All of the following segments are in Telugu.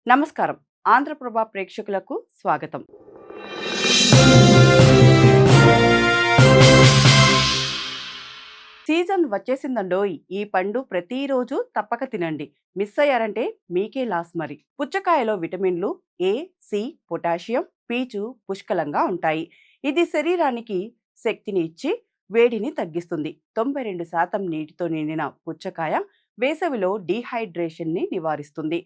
నమస్కారం. ఆంధ్రప్రభ ప్రేక్షకులకు స్వాగతం. సీజన్ వచ్చేసిందండోయ్! ఈ పండు ప్రతిరోజు తప్పక తినండి. మిస్ అయ్యారంటే మీకే లాస్ మరి. పుచ్చకాయలో విటమిన్లు ఏ, సి, పొటాషియం, పీచు పుష్కలంగా ఉంటాయి. ఇది శరీరానికి శక్తిని ఇచ్చి వేడిని తగ్గిస్తుంది. 92% నీటితో నిండిన పుచ్చకాయ వేసవిలో డీహైడ్రేషన్‌ని నివారిస్తుంది.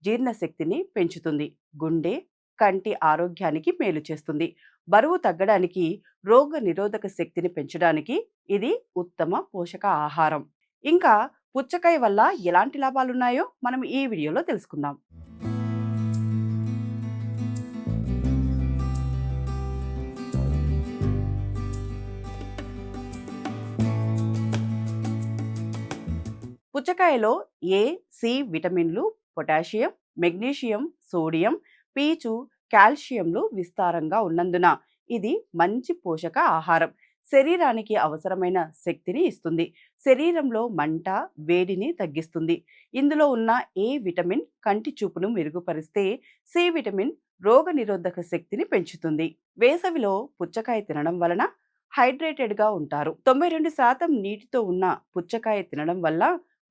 జీర్ణశక్తిని పెంచుతుంది. గుండె, కంటి ఆరోగ్యానికి మేలు చేస్తుంది. బరువు తగ్గడానికి, రోగ నిరోధక శక్తిని పెంచడానికి ఇది ఉత్తమ పోషక ఆహారం. ఇంకా పుచ్చకాయ వల్ల ఎలాంటి లాభాలున్నాయో మనం ఈ వీడియోలో తెలుసుకుందాం. పుచ్చకాయలో ఏ, సి విటమిన్లు, పొటాషియం, మెగ్నీషియం, సోడియం, పీచు, కాల్షియంలు విస్తారంగా ఉన్నందున ఇది మంచి పోషక ఆహారం. శరీరానికి అవసరమైన శక్తిని ఇస్తుంది. శరీరంలో మంట, వేడిని తగ్గిస్తుంది. ఇందులో ఉన్న ఏ విటమిన్ కంటి చూపును మెరుగుపరిస్తే, సి విటమిన్ రోగనిరోధక శక్తిని పెంచుతుంది. వేసవిలో పుచ్చకాయ తినడం వలన హైడ్రేటెడ్గా ఉంటారు. 92% నీటితో ఉన్న పుచ్చకాయ తినడం వల్ల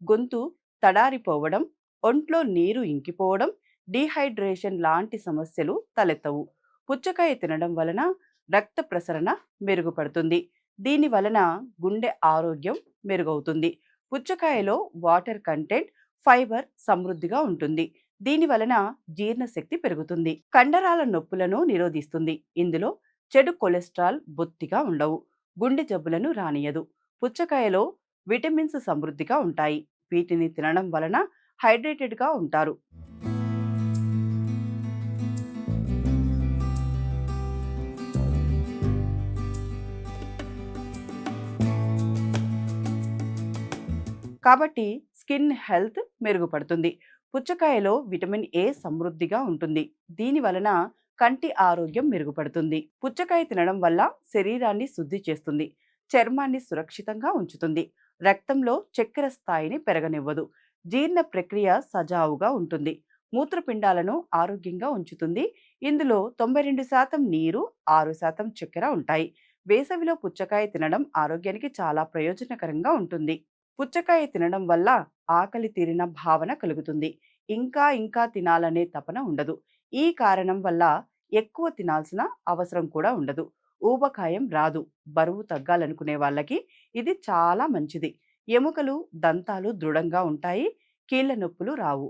గొంతు తడారిపోవడం, ఒంట్లో నీరు ఇంకిపోవడం, డీహైడ్రేషన్ లాంటి సమస్యలు తలెత్తవు. పుచ్చకాయ తినడం వలన రక్త ప్రసరణ మెరుగుపడుతుంది. దీని వలన గుండె ఆరోగ్యం మెరుగవుతుంది. పుచ్చకాయలో వాటర్ కంటెంట్, ఫైబర్ సమృద్ధిగా ఉంటుంది. దీని వలన జీర్ణశక్తి పెరుగుతుంది. కండరాల నొప్పులను నిరోధిస్తుంది. ఇందులో చెడు కొలెస్ట్రాల్ బొత్తిగా ఉండవు. గుండె జబ్బులను రానియదు. పుచ్చకాయలో విటమిన్స్ సమృద్ధిగా ఉంటాయి. వీటిని తినడం వలన హైడ్రేటెడ్గా ఉంటారు. కాబట్టి స్కిన్ హెల్త్ మెరుగుపడుతుంది. పుచ్చకాయలో విటమిన్ ఏ సమృద్ధిగా ఉంటుంది. దీని వలన కంటి ఆరోగ్యం మెరుగుపడుతుంది. పుచ్చకాయ తినడం వల్ల శరీరాన్ని శుద్ధి చేస్తుంది. చర్మాన్ని సురక్షితంగా ఉంచుతుంది. రక్తంలో చక్కెర స్థాయిని పెరగనివ్వదు. జీర్ణ ప్రక్రియ సజావుగా ఉంటుంది. మూత్రపిండాలను ఆరోగ్యంగా ఉంచుతుంది. ఇందులో 92% నీరు, 6% చక్కెర ఉంటాయి. వేసవిలో పుచ్చకాయ తినడం ఆరోగ్యానికి చాలా ప్రయోజనకరంగా ఉంటుంది. పుచ్చకాయ తినడం వల్ల ఆకలి తీరిన భావన కలుగుతుంది. ఇంకా ఇంకా తినాలనే తపన ఉండదు. ఈ కారణం వల్ల ఎక్కువ తినాల్సిన అవసరం కూడా ఉండదు. ఊబకాయం రాదు. బరువు తగ్గాలనుకునే వాళ్ళకి ఇది చాలా మంచిది. ఎముకలు, దంతాలు దృఢంగా ఉంటాయి. కీళ్ళ నొప్పులు రావు.